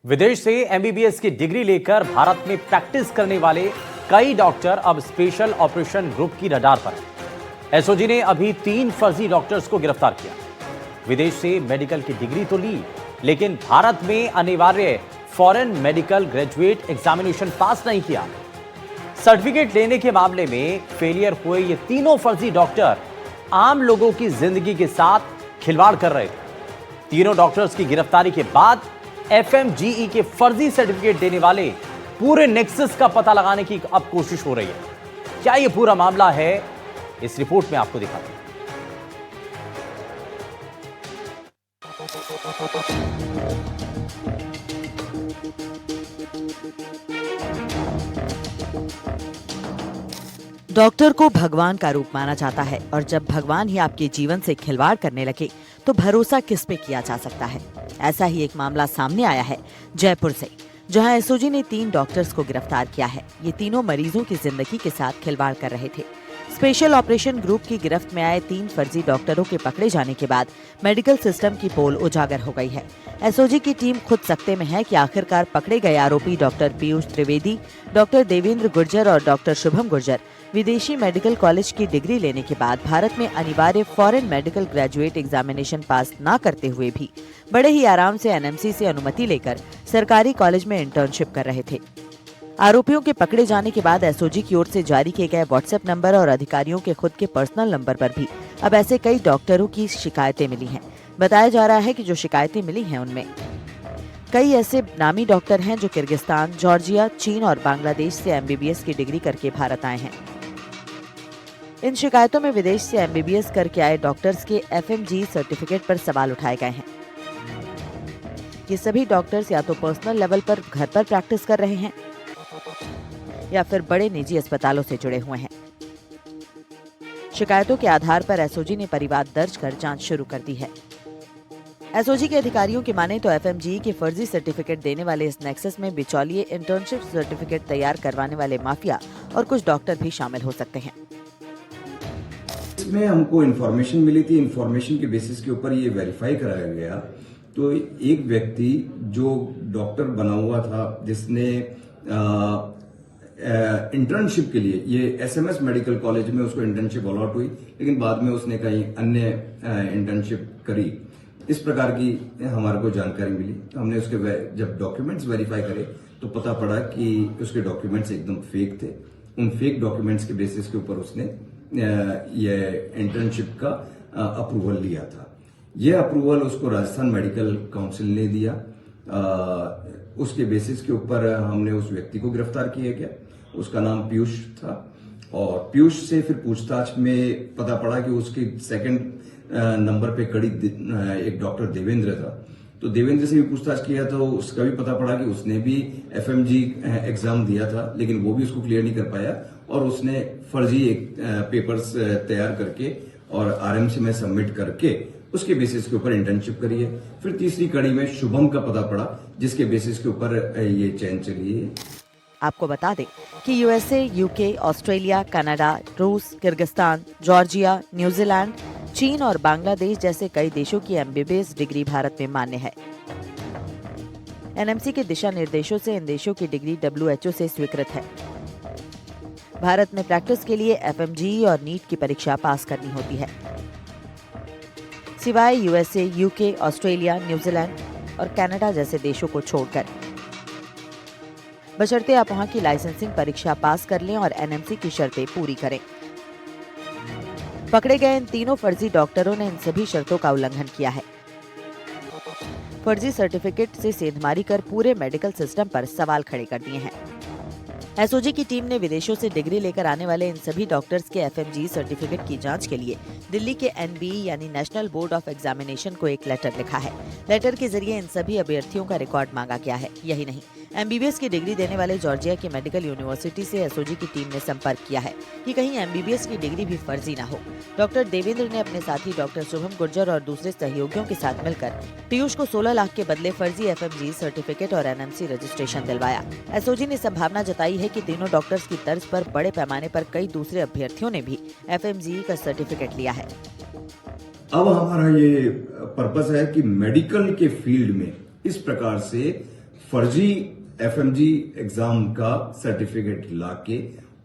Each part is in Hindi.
विदेश से एमबीबीएस की डिग्री लेकर भारत में प्रैक्टिस करने वाले कई डॉक्टर अब स्पेशल ऑपरेशन ग्रुप की रडार पर हैं। एसओजी ने अभी 3 फर्जी डॉक्टर्स को गिरफ्तार किया। विदेश से मेडिकल की डिग्री तो ली, लेकिन भारत में अनिवार्य फॉरेन मेडिकल ग्रेजुएट एग्जामिनेशन पास नहीं किया। सर्टिफिकेट लेने के मामले में फेलियर हुए ये तीनों फर्जी डॉक्टर आम लोगों की जिंदगी के साथ खिलवाड़ कर रहे थे। तीनों डॉक्टर्स की गिरफ्तारी के बाद एफएमजीई के फर्जी सर्टिफिकेट देने वाले पूरे नेक्सस का पता लगाने की अब कोशिश हो रही है। क्या यह पूरा मामला है, इस रिपोर्ट में आपको दिखाते हैं। डॉक्टर को भगवान का रूप माना जाता है और जब भगवान ही आपके जीवन से खिलवाड़ करने लगे तो भरोसा किस पे किया जा सकता है। ऐसा ही एक मामला सामने आया है जयपुर से, जहां एसओजी ने 3 डॉक्टर्स को गिरफ्तार किया है। ये तीनों मरीजों की जिंदगी के साथ खिलवाड़ कर रहे थे। स्पेशल ऑपरेशन ग्रुप की गिरफ्त में आए 3 फर्जी डॉक्टरों के पकड़े जाने के बाद मेडिकल सिस्टम की पोल उजागर हो गई है। एसओजी की टीम खुद सकते में है कि आखिरकार पकड़े गए आरोपी डॉक्टर पीयूष त्रिवेदी, डॉक्टर देवेंद्र गुर्जर और डॉक्टर शुभम गुर्जर विदेशी मेडिकल कॉलेज की डिग्री लेने के बाद भारत में अनिवार्य फॉरेन मेडिकल ग्रेजुएट एग्जामिनेशन पास न करते हुए भी बड़े ही आराम से एनएमसी से अनुमति लेकर सरकारी कॉलेज में इंटर्नशिप कर रहे थे। आरोपियों के पकड़े जाने के बाद एसओजी की ओर से जारी किए गए व्हाट्सएप नंबर और अधिकारियों के खुद के पर्सनल नंबर पर भी अब ऐसे कई डॉक्टरों की शिकायतें मिली हैं। बताया जा रहा है कि जो शिकायतें मिली हैं उनमें कई ऐसे नामी डॉक्टर हैं जो किर्गिस्तान, जॉर्जिया, चीन और बांग्लादेश से एमबीबीएस की डिग्री करके भारत आए हैं। इन शिकायतों में विदेश से एमबीबीएस करके आए डॉक्टर्स के एफएमजी सर्टिफिकेट पर सवाल उठाए गए हैं। ये सभी डॉक्टर्स या तो पर्सनल लेवल पर घर पर प्रैक्टिस कर रहे हैं या फिर बड़े निजी अस्पतालों से जुड़े हुए हैं। शिकायतों के आधार पर एसओजी ने परिवाद दर्ज कर जांच शुरू कर दी है। एसओजी के अधिकारियों की माने तो एफएमजी के फर्जी सर्टिफिकेट देने वाले इस नेक्सस में बिचौलिए, इंटर्नशिप सर्टिफिकेट तैयार करवाने वाले माफिया और कुछ डॉक्टर भी शामिल हो सकते हैं। इसमें हमको इन्फॉर्मेशन मिली थी, इन्फॉर्मेशन के बेसिस के ऊपर ये वेरीफाई कराया गया। तो एक व्यक्ति जो डॉक्टर बना हुआ था, जिसने इंटर्नशिप के लिए ये एसएमएस मेडिकल कॉलेज में उसको इंटर्नशिप अलॉट हुई, लेकिन बाद में उसने कहीं अन्य इंटर्नशिप करी, इस प्रकार की हमारे को जानकारी मिली। तो हमने उसके जब डॉक्यूमेंट्स वेरीफाई करे तो पता पड़ा कि उसके डॉक्यूमेंट्स एकदम फेक थे। उन फेक डॉक्यूमेंट्स के बेसिस के ऊपर उसने ये इंटर्नशिप का अप्रूवल लिया था। ये अप्रूवल उसको राजस्थान मेडिकल काउंसिल ने दिया। उसके बेसिस के ऊपर हमने उस व्यक्ति को गिरफ्तार किया गया। उसका नाम पीयूष था और पीयूष से फिर पूछताछ में पता पड़ा कि उसकी सेकंड नंबर पे कड़ी एक डॉक्टर देवेंद्र था। तो देवेंद्र से भी पूछताछ किया तो उसका भी पता पड़ा कि उसने भी एफएमजी एग्जाम दिया था, लेकिन वो भी उसको क्लियर नहीं कर पाया और उसने फर्जी पेपर्स तैयार करके और आरएमसी में सबमिट करके उसके बेसिस के ऊपर इंटर्नशिप करी है। फिर तीसरी कड़ी में शुभम का पता पड़ा, जिसके बेसिस के ऊपर ये चैन चली है। आपको बता दें कि यूएसए, यूके, ऑस्ट्रेलिया, कनाडा, रूस, किर्गिस्तान, जॉर्जिया, न्यूजीलैंड, चीन और बांग्लादेश जैसे कई देशों की एमबीबीएस डिग्री भारत में मान्य है। एनएमसी के दिशा निर्देशों से इन देशों की डिग्री डब्ल्यूएचओ से स्वीकृत है। भारत में प्रैक्टिस के लिए एफएमजी और नीट की परीक्षा पास करनी होती है। सिवाय यूएसए, यूके, ऑस्ट्रेलिया, न्यूजीलैंड और कनाडा जैसे देशों को छोड़कर, बशर्ते आप वहां की लाइसेंसिंग परीक्षा पास कर लें और एनएमसी की शर्तें पूरी करें। पकड़े गए इन तीनों फर्जी डॉक्टरों ने इन सभी शर्तों का उल्लंघन किया है। फर्जी सर्टिफिकेट से सेंधमारी कर पूरे मेडिकल सिस्टम पर सवाल खड़े कर दिए हैं। एसओजी की टीम ने विदेशों से डिग्री लेकर आने वाले इन सभी डॉक्टर्स के एफएमजी सर्टिफिकेट की जांच के लिए दिल्ली के एनबीई यानी नेशनल बोर्ड ऑफ एग्जामिनेशन को एक लेटर लिखा है। लेटर के जरिए इन सभी अभ्यर्थियों का रिकॉर्ड मांगा गया है। यही नहीं, एमबीबीएस की डिग्री देने वाले जॉर्जिया की मेडिकल यूनिवर्सिटी से एसओजी की टीम ने संपर्क किया है कि कहीं एमबीबीएस की डिग्री भी फर्जी न हो। डॉक्टर देवेंद्र ने अपने साथी डॉक्टर शुभम गुर्जर और दूसरे सहयोगियों के साथ मिलकर पीयूष को 16 लाख के बदले फर्जी एफएमजी सर्टिफिकेट और एनएमसी रजिस्ट्रेशन दिलवाया। एसओजी ने संभावना जताई है कि तीनों डॉक्टर्स की तर्ज पर बड़े पैमाने पर कई दूसरे अभ्यर्थियों ने भी एफएमजी का सर्टिफिकेट लिया है। अब हमारा ये पर्पस है कि मेडिकल के फील्ड में इस प्रकार से फर्जी FMG एग्जाम का सर्टिफिकेट लाके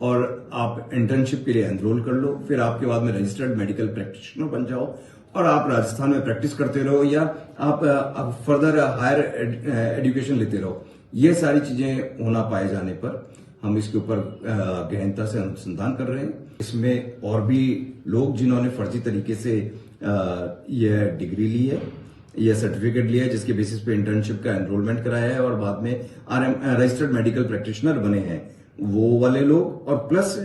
और आप इंटर्नशिप के लिए एनरोल कर लो, फिर आपके बाद में रजिस्टर्ड मेडिकल प्रैक्टिशनर बन जाओ और आप राजस्थान में प्रैक्टिस करते रहो या आप फर्दर हायर एजुकेशन लेते रहो। ये सारी चीजें होना पाए जाने पर हम इसके ऊपर गहनता से अनुसंधान कर रहे हैं। इसमें और भी लोग जिन्होंने फर्जी तरीके से यह डिग्री ली है, यह सर्टिफिकेट लिया है, जिसके बेसिस पे इंटर्नशिप का एनरोलमेंट कराया है और बाद में रजिस्टर्ड मेडिकल प्रैक्टिशनर बने हैं, वो वाले लोग, और प्लस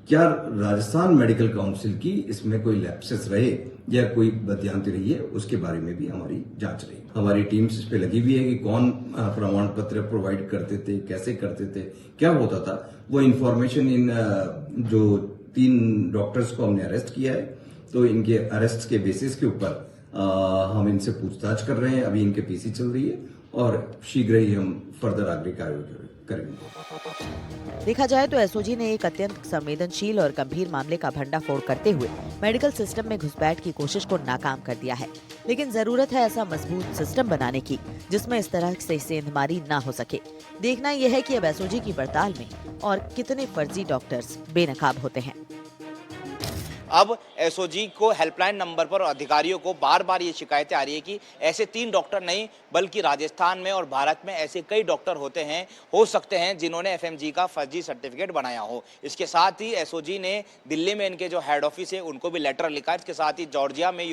क्या राजस्थान मेडिकल काउंसिल की इसमें कोई लैप्सेस रहे या कोई बदयांती रही है, उसके बारे में भी हमारी जांच रही। हमारी टीम्स इस पे लगी हुई है कि कौन प्रमाण पत्र प्रोवाइड करते थे, कैसे करते थे, क्या होता था। वो इन्फॉर्मेशन इन जो 3 डॉक्टर्स को हमने अरेस्ट किया है, तो इनके अरेस्ट के बेसिस के ऊपर हम इनसे पूछताछ कर रहे हैं। अभी इनके पीसी चल रही है और शीघ्र ही हम फर्दर आगे कार्रवाई करेंगे। देखा जाए तो एसओजी ने एक अत्यंत संवेदनशील और गंभीर मामले का भंडाफोड़ करते हुए मेडिकल सिस्टम में घुसपैठ की कोशिश को नाकाम कर दिया है। लेकिन जरूरत है ऐसा मजबूत सिस्टम बनाने की जिसमें इस तरह से सेंधमारी ना हो सके। देखना यह है कि अब एसओजी की पड़ताल में और कितने फर्जी डॉक्टर्स बेनकाब होते हैं। अब एसओजी को हेल्पलाइन नंबर पर अधिकारियों को बार बार ये शिकायतें आ रही है कि ऐसे 3 डॉक्टर नहीं बल्कि राजस्थान में और भारत में ऐसे कई डॉक्टर हो सकते हैं जिन्होंने एफएमजी का फर्जी सर्टिफिकेट बनाया हो। इसके साथ ही एसओजी ने दिल्ली में इनके जो हेड ऑफिस है उनको भी लेटर लिखा है। इसके साथ ही जॉर्जिया में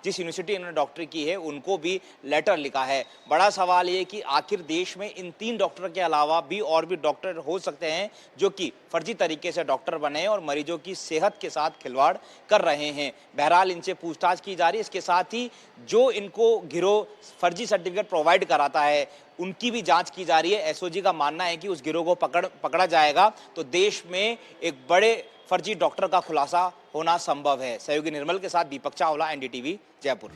जिस यूनिवर्सिटी इन्होंने डॉक्टरी की है उनको भी लेटर लिखा है। बड़ा सवाल ये कि आखिर देश में इन 3 डॉक्टर के अलावा भी और भी डॉक्टर हो सकते हैं जो कि फर्जी तरीके से डॉक्टर बने और मरीजों की सेहत के साथ खिलवाड़ कर रहे हैं। बहरहाल इनसे पूछताछ की जा रही है। इसके साथ ही जो इनको गिरोह फर्जी सर्टिफिकेट प्रोवाइड कराता है उनकी भी जांच की जा रही है। एसओजी का मानना है कि उस गिरोह को पकड़ा जाएगा तो देश में एक बड़े फर्जी डॉक्टर का खुलासा होना संभव है। सहयोगी निर्मल के साथ दीपक चावला, एनडीटीवी, जयपुर।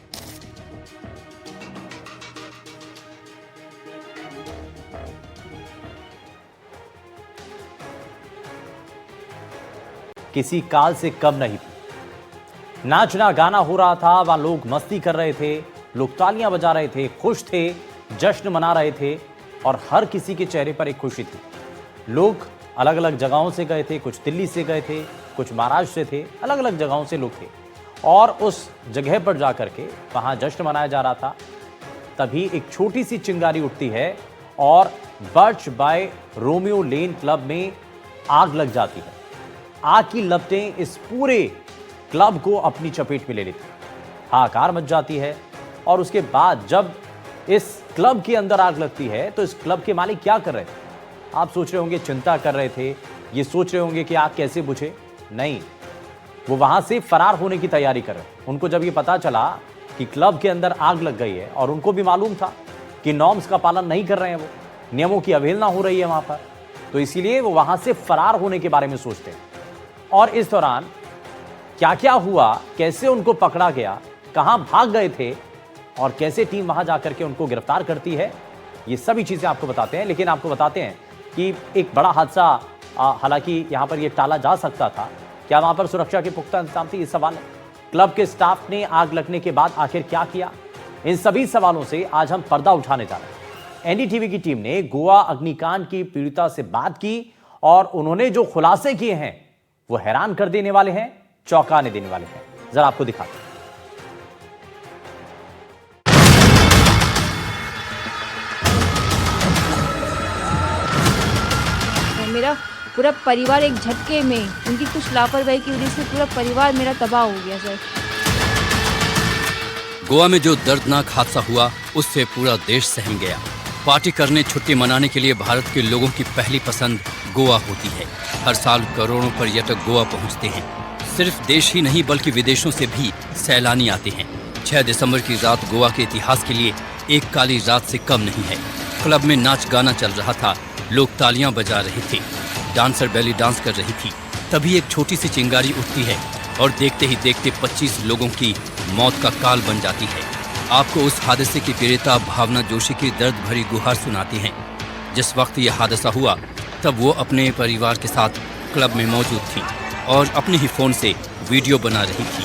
किसी काल से कम नहीं थी। नाचना गाना हो रहा था, वहां लोग मस्ती कर रहे थे, लोग तालियां बजा रहे थे, खुश थे, जश्न मना रहे थे और हर किसी के चेहरे पर एक खुशी थी। लोग अलग अलग जगहों से गए थे, कुछ दिल्ली से गए थे, कुछ महाराष्ट्र से थे, अलग अलग जगहों से लोग थे और उस जगह पर जाकर के वहां जश्न मनाया जा रहा था। तभी एक छोटी सी चिंगारी उठती है और Birch by Romeo Lane club में आग लग जाती है। आग की लपटें इस पूरे क्लब को अपनी चपेट में ले लेती, हाहाकार मच जाती है। और उसके बाद जब इस क्लब के अंदर आग लगती है तो इस क्लब के मालिक क्या कर रहे थे? आप सोच रहे होंगे चिंता कर रहे थे, ये सोच रहे होंगे कि आग कैसे बुझे। नहीं, वो वहां से फरार होने की तैयारी कर रहे हैं। उनको जब ये पता चला कि क्लब के अंदर आग लग गई है और उनको भी मालूम था कि नॉर्म्स का पालन नहीं कर रहे हैं, वो नियमों की अवहेलना हो रही है वहां पर, तो इसीलिए वो वहां से फरार होने के बारे में सोचते हैं। और इस दौरान क्या क्या हुआ, कैसे उनको पकड़ा गया, कहां भाग गए थे और कैसे टीम वहां जाकर के उनको गिरफ्तार करती है, ये सभी चीजें आपको बताते हैं। लेकिन आपको बताते हैं कि एक बड़ा हादसा, हालांकि यहां पर यह टाला जा सकता था, क्या वहां पर सुरक्षा के पुख्ता इंतजाम थे, ये सवाल है। क्लब के स्टाफ ने आग लगने के बाद आखिर क्या किया, इन सभी सवालों से आज हम पर्दा उठाने जा रहे हैं। एनडीटीवी की टीम ने गोवा अग्निकांड की पीड़िता से बात की और उन्होंने जो खुलासे किए हैं वो हैरान कर देने वाले हैं, चौंकाने देने वाले हैं। जरा आपको दिखाते हैं। मेरा पूरा परिवार एक झटके में, उनकी कुछ लापरवाही की वजह से पूरा परिवार मेरा तबाह हो गया सर। गोवा में जो दर्दनाक हादसा हुआ उससे पूरा देश सहम गया। पार्टी करने, छुट्टी मनाने के लिए भारत के लोगों की पहली पसंद गोवा होती है। हर साल करोड़ों पर्यटक गोवा पहुंचते हैं। सिर्फ देश ही नहीं बल्कि विदेशों से भी सैलानी आते हैं। 6 दिसंबर की रात गोवा के इतिहास के लिए एक काली रात से कम नहीं है। क्लब में नाच गाना चल रहा था, लोग तालियां बजा रहे थे, डांसर बेली डांस कर रही थी। तभी एक छोटी सी चिंगारी उठती है और देखते ही देखते 25 लोगों की मौत का काल बन जाती है। आपको उस हादसे की पीड़िता भावना जोशी की दर्द भरी गुहार सुनाती हैं। जिस वक्त यह हादसा हुआ तब वो अपने परिवार के साथ क्लब में मौजूद थी और अपने ही फोन से वीडियो बना रही थी।